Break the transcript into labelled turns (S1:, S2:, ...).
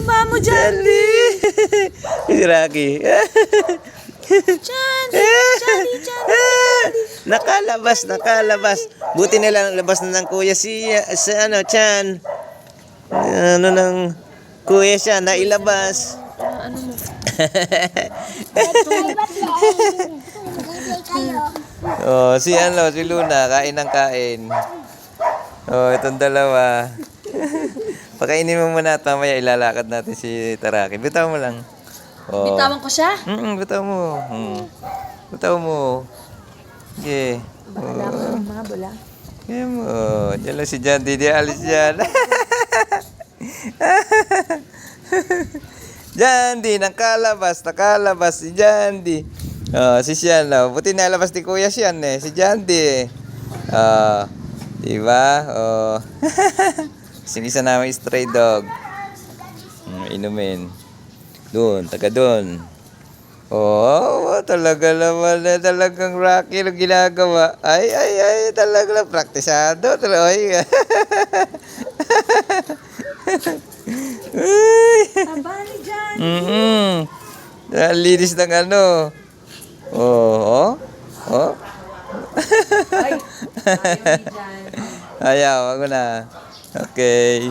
S1: Mamo,
S2: Jandy! Si Rocky. Nakalabas. Buti nila labas na ng kuya Chan. Ano ng kuya siya, nailabas.
S1: Ano mo?
S2: Oh, si Luna, kain ng kain. Oh, itong dalawa. Pakainin mo muna at mamaya ilalakad natin si Taraki. Bitaw mo lang. Oh.
S1: Bitawan ko siya?
S2: Bitaw mo. Bitaw mo. Okay.
S1: Bahala ko ng mga bula.
S2: Okay mo. Diyan lang si Jan. Di alis dyan. Jandy, nakalabas si Jandy. Si Sian, buti nalabas ni Kuya Sian si Jandy. Diba? Sinisa namin stray dog. Inumin. Doon, taga doon. Talaga naman talagang Rocky ang ginagawa. Ay, talaga praktisado. Ay.
S1: Taba ni Jan.
S2: Linis ng ano.
S1: Ay, ayaw ni Jan.
S2: Ayaw, wag mo na. Okay.